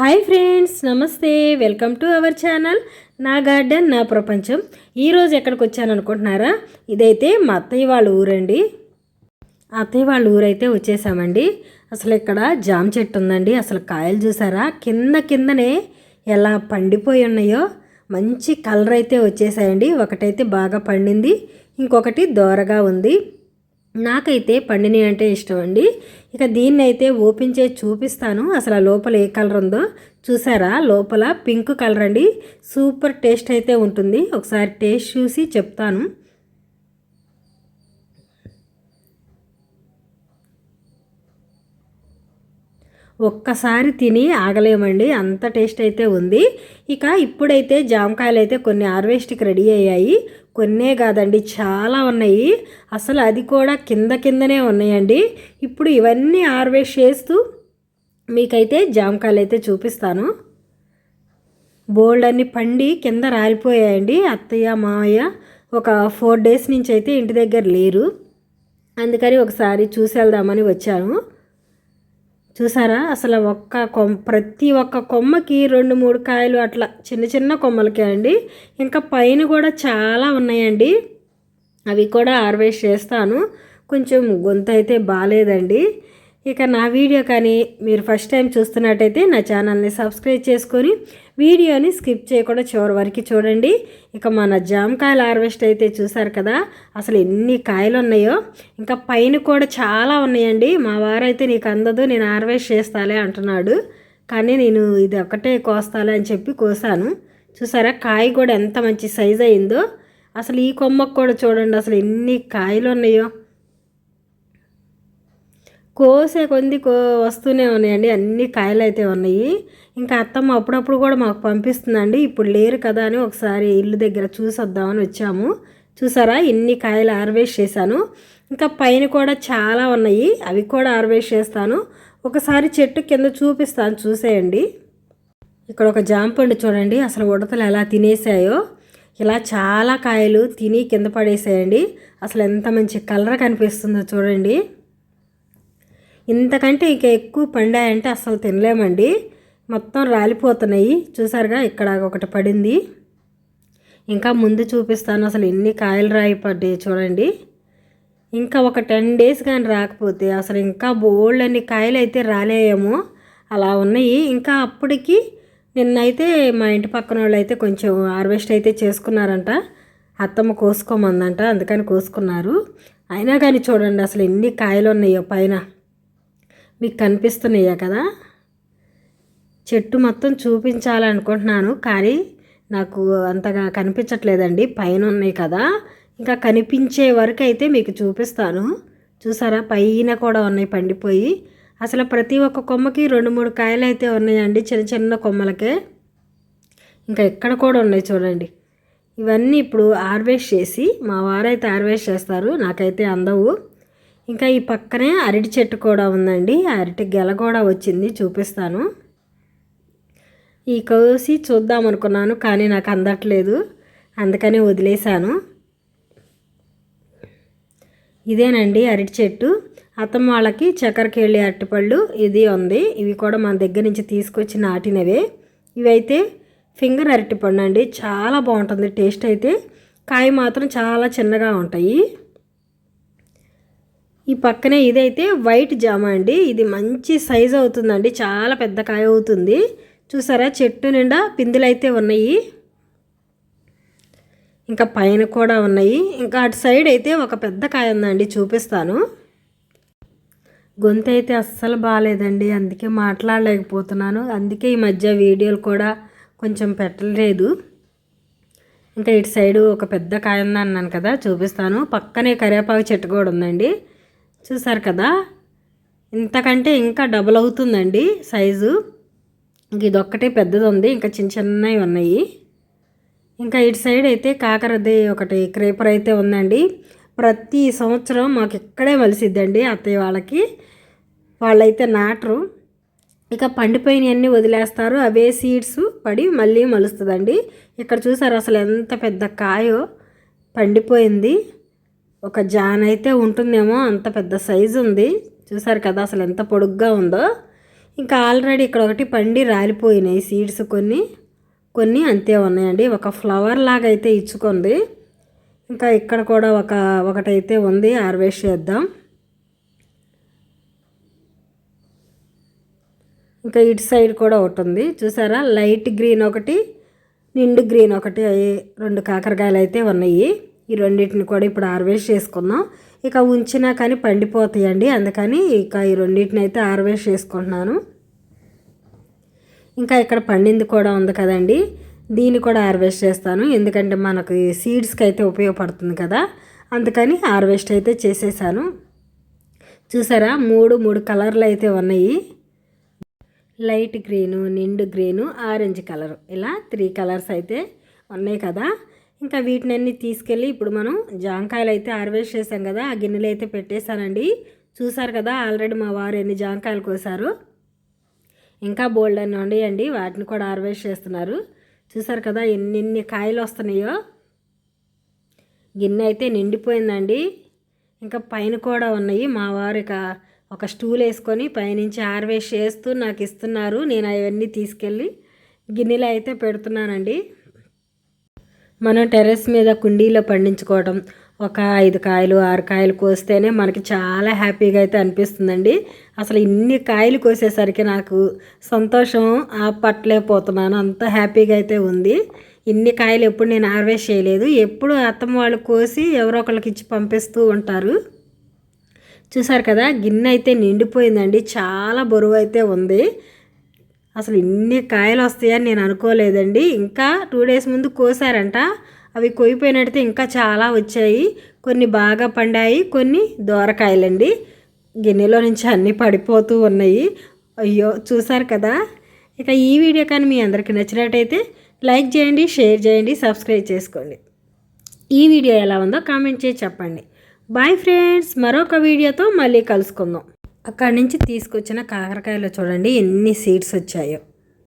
Hi friends, నమస్తే. Welcome to our channel నా garden నా ప్రపంచం. ఈరోజు ఎక్కడికి వచ్చాను అనుకుంటున్నారా? ఇదైతే మా అత్తయ్య వాళ్ళ ఊరండి. అత్తయ్య వాళ్ళ ఊరైతే వచ్చేసామండి. అసలు ఇక్కడ జామ చెట్టు ఉందండి. అసలు కాయలు చూసారా? కిందనే ఎలా పండిపోయి ఉన్నాయో. మంచి కలర్ అయితే వచ్చేసాయండి. ఒకటైతే బాగా పండింది, ఇంకొకటి దోరగా ఉంది. నాకైతే పండిని అంటే ఇష్టం అండి. ఇక దీన్ని అయితే ఓపెన్ చేసి చూపిస్తాను. అసలు లోపల ఏ కలర్ ఉందో చూసారా? లోపల పింక్ కలర్ అండి. సూపర్ టేస్ట్ అయితే ఉంటుంది. ఒకసారి టేస్ట్ చూసి చెప్తాను. ఒక్కసారి తిని ఆగలేమండి, అంత టేస్ట్ అయితే ఉంది. ఇక ఇప్పుడైతే జామకాయలు అయితే కొన్ని హార్వెస్ట్కి రెడీ అయ్యాయి. కొన్నే కాదండి, చాలా ఉన్నాయి. అసలు అది కూడా కిందనే ఉన్నాయండి. ఇప్పుడు ఇవన్నీ హార్వెస్ట్ చేస్తూ మీకైతే జామకాయలు అయితే చూపిస్తాను. బోల్డ్ అన్ని పండి కింద రాలిపోయాయండి. అత్తయ్య మావయ్య ఒక 4 days నుంచి అయితే ఇంటి దగ్గర లేరు. అందుకని ఒకసారి చూసి వెళ్దామని వచ్చాను. చూసారా? అసలు ప్రతి ఒక్క కొమ్మకి 2-3 కాయలు అట్లా చిన్న కొమ్మలకే అండి. ఇంకా పైన కూడా చాలా ఉన్నాయండి. అవి కూడా హార్వెస్ట్ చేస్తాను. కొంచెం గొంతు అయితే బాగాలేదండి. ఇక నా వీడియో కానీ మీరు ఫస్ట్ టైం చూస్తున్నట్టయితే నా ఛానల్ని సబ్స్క్రైబ్ చేసుకొని వీడియోని స్కిప్ చేయకుండా చివరి వరకు చూడండి. ఇక మన జామకాయల హార్వెస్ట్ అయితే చూసారు కదా, అసలు ఎన్ని కాయలు ఉన్నాయో. ఇంకా పైన కూడా చాలా ఉన్నాయండి. మా వారైతే నీకు అందదు, నేను హార్వెస్ట్ చేస్తాలే అంటున్నాడు. కానీ నేను ఇది ఒకటే కోస్తాలే అని చెప్పి కోసాను. చూసారా? కాయ కూడా ఎంత మంచి సైజ్ అయిందో. అసలు ఈ కొమ్మకు కూడా చూడండి అసలు ఎన్ని కాయలు ఉన్నాయో. కోసే కొంది వస్తూనే ఉన్నాయండి. అన్ని కాయలు అయితే ఉన్నాయి. ఇంకా అత్తమ్మ అప్పుడప్పుడు కూడా మాకు పంపిస్తుందండి. ఇప్పుడు లేరు కదా అని ఒకసారి ఇల్లు దగ్గర చూసొద్దామని వచ్చాము. చూసారా? ఎన్ని కాయలు హార్వెస్ట్ చేశాను. ఇంకా పైన కూడా చాలా ఉన్నాయి, అవి కూడా హార్వెస్ట్ చేస్తాను. ఒకసారి చెట్టు కింద చూపిస్తాను, చూసేయండి. ఇక్కడ ఒక జాంపండు చూడండి, అసలు ఉడతలు ఎలా తినేసాయో. ఇలా చాలా కాయలు తిని కింద పడేసాయండి. అసలు ఎంత మంచి కలర్ కనిపిస్తుందో చూడండి. ఇంతకంటే ఇక ఎక్కువ పండాయంటే అసలు తినలేమండి. మొత్తం రాలిపోతున్నాయి. చూసారుగా? ఇక్కడ ఒకటి పడింది. ఇంకా ముందు చూపిస్తాను అసలు ఎన్ని కాయలు రాయి పడ్డాయి చూడండి. ఇంకా ఒక 10 days కానీ రాకపోతే అసలు ఇంకా బోల్డ్ అన్ని కాయలు అయితే రాలేయేమో, అలా ఉన్నాయి. ఇంకా అప్పటికి నిన్నైతే మా ఇంటి పక్కన వాళ్ళు అయితే కొంచెం హార్వెస్ట్ అయితే చేసుకున్నారంట. అత్తమ్మ కోసుకోమందంట, అందుకని కోసుకున్నారు. అయినా కానీ చూడండి అసలు ఎన్ని కాయలు ఉన్నాయో పైన. మీకు కనిపిస్తున్నాయా కదా? చెట్టు మొత్తం చూపించాలనుకుంటున్నాను కానీ నాకు అంతగా కనిపించట్లేదండి. పైన ఉన్నాయి కదా, ఇంకా కనిపించే వరకు అయితే మీకు చూపిస్తాను. చూసారా? పైన కూడా ఉన్నాయి పండిపోయి. అసలు ప్రతి ఒక్క కొమ్మకి 2-3 కాయలు అయితే ఉన్నాయండి, చిన్న కొమ్మలకే. ఇంకా ఎక్కడ కూడా ఉన్నాయి చూడండి. ఇవన్నీ ఇప్పుడు హార్వెస్ట్ చేసి మా వారైతే హార్వెస్ట్ చేస్తారు, నాకైతే అందవు. ఇంకా ఈ పక్కనే అరటి చెట్టు కూడా ఉందండి. అరటి గెల కూడా వచ్చింది, చూపిస్తాను. ఈ కోసి చూద్దాం అనుకున్నాను కానీ నాకు అందట్లేదు, అందుకని వదిలేశాను. ఇదేనండి అరటి చెట్టు. అత్తమ్మ వాళ్ళకి చక్కెరకేళి అరటిపళ్ళు ఇది ఉంది. ఇవి కూడా మన దగ్గర నుంచి తీసుకొచ్చి నాటినవే. ఇవైతే ఫింగర్ అరటిపండు అండి. చాలా బాగుంటుంది టేస్ట్ అయితే. కాయ మాత్రం చాలా చిన్నగా ఉంటాయి. ఈ పక్కనే ఇదైతే వైట్ జామ అండి. ఇది మంచి సైజు అవుతుందండి, చాలా పెద్ద కాయ అవుతుంది. చూసారా? చెట్టు నిండా పిందులు అయితే ఉన్నాయి. ఇంకా పైన కూడా ఉన్నాయి. ఇంకా అటు సైడ్ అయితే ఒక పెద్ద కాయ ఉందండి, చూపిస్తాను. గొంతు అయితే అస్సలు బాగాలేదండి, అందుకే మాట్లాడలేకపోతున్నాను. అందుకే ఈ మధ్య వీడియోలు కూడా కొంచెం పెట్టలేదు. ఇంకా ఇటు సైడు ఒక పెద్ద కాయ ఉంది అన్నాను కదా, చూపిస్తాను. పక్కనే కరివేపాకు చెట్టు కూడా ఉందండి. చూసారు కదా? ఇంతకంటే ఇంకా డబుల్ అవుతుందండి సైజు. ఇంక ఇదొక్కటే పెద్దది ఉంది, ఇంకా చిన్నవి ఉన్నాయి. ఇంకా ఇటు సైడ్ అయితే కాకరది ఒకటి క్రేపర్ అయితే ఉందండి. ప్రతి సంవత్సరం మాకు ఇక్కడే మలిసిద్దండి అత్తయ్య వాళ్ళకి. వాళ్ళైతే నాటరు, ఇక పండిపోయినవన్నీ వదిలేస్తారు. అవే సీడ్స్ పడి మళ్ళీ మలుస్తుందండి. ఇక్కడ చూసారు అసలు ఎంత పెద్ద కాయో పండిపోయింది. ఒక జాన్ అయితే ఉంటుందేమో, అంత పెద్ద సైజు ఉంది. చూసారు కదా అసలు ఎంత పొడుగ్గా ఉందో. ఇంకా ఆల్రెడీ ఇక్కడ ఒకటి పండి రాలిపోయినాయి సీడ్స్, కొన్ని అంతే ఉన్నాయండి. ఒక ఫ్లవర్ లాగా అయితే ఇచ్చుకుంది. ఇంకా ఇక్కడ కూడా ఒకటైతే ఉంది, హార్వెస్ట్ చేద్దాం. ఇంకా ఇటు సైడ్ కూడా ఒకటి ఉంది చూసారా, లైట్ గ్రీన్ ఒకటి, నిండు గ్రీన్ ఒకటి, 2 కాకరకాయలు అయితే ఉన్నాయి. ఈ రెండింటిని కూడా ఇప్పుడు హార్వెస్ట్ చేసుకుందాం. ఇక ఉంచినా కానీ పండిపోతాయండి, అందుకని ఇక ఈ రెండింటిని అయితే హార్వెస్ట్ చేసుకుంటున్నాను. ఇంకా ఇక్కడ పండింది కూడా ఉంది కదండి, దీన్ని కూడా హార్వెస్ట్ చేస్తాను. ఎందుకంటే మనకు సీడ్స్కి అయితే ఉపయోగపడుతుంది కదా, అందుకని హార్వెస్ట్ అయితే చేసేసాను. చూసారా, మూడు కలర్లు అయితే ఉన్నాయి. లైట్ గ్రీను, నిండు గ్రీను, ఆరెంజ్ కలరు, ఇలా 3 కలర్స్ అయితే ఉన్నాయి కదా. ఇంకా వీటిని అన్నీ తీసుకెళ్ళి ఇప్పుడు మనం జాంకాయలు అయితే హార్వెస్ట్ చేసాం కదా, ఆ గిన్నెలు అయితే పెట్టేశానండి. చూసారు కదా ఆల్రెడీ మా వారు ఎన్ని జాంకాయలు కోసారు. ఇంకా బోల్డ్ అని ఉండేయండి, వాటిని కూడా హార్వెస్ట్ చేస్తున్నారు. చూసారు కదా ఎన్ని కాయలు వస్తున్నాయో. గిన్నె అయితే నిండిపోయిందండి. ఇంకా పైన కూడా ఉన్నాయి. మా వారు ఇక ఒక స్టూల్ వేసుకొని పైనుంచి హార్వెస్ట్ చేస్తూ నాకు ఇస్తున్నారు. నేను అవన్నీ తీసుకెళ్ళి గిన్నెలో అయితే పెడుతున్నానండి. మనం టెర్రస్ మీద కుండీలో పండించుకోవడం, ఒక 5 కాయలు 6 కాయలు కోస్తేనే మనకి చాలా హ్యాపీగా అయితే అనిపిస్తుందండి. అసలు ఇన్ని కాయలు కోసేసరికి నాకు సంతోషం ఆపట్లేకపోతున్నాను, అంత హ్యాపీగా అయితే ఉంది. ఇన్ని కాయలు ఎప్పుడు నేను హార్వెస్ట్ చేయలేదు, ఎప్పుడు అత్తమ్మ వాళ్ళు కోసి ఎవరో ఒకళ్ళకి ఇచ్చి పంపిస్తూ ఉంటారు. చూసారు కదా గిన్నె అయితే నిండిపోయిందండి, చాలా బరువు అయితే ఉంది. అసలు ఇన్ని కాయలు వస్తాయని నేను అనుకోలేదండి. ఇంకా 2 డేస్ ముందు కోసారంట, అవి కొయ్యిపోయినట్టు ఇంకా చాలా వచ్చాయి. కొన్ని బాగా పండాయి, కొన్ని దోరకాయలండి. గిన్నెలో నుంచి అన్నీ పడిపోతూ ఉన్నాయి. అయ్యో చూసారు కదా. ఇక ఈ వీడియో కానీ మీ అందరికీ నచ్చినట్టయితే లైక్ చేయండి, షేర్ చేయండి, సబ్స్క్రైబ్ చేసుకోండి. ఈ వీడియో ఎలా ఉందో కామెంట్ చేసి చెప్పండి. బాయ్ ఫ్రెండ్స్, మరొక వీడియోతో మళ్ళీ కలుసుకుందాం. అక్కడి నుంచి తీసుకొచ్చిన కాకరకాయలో చూడండి ఎన్ని సీడ్స్ వచ్చాయో.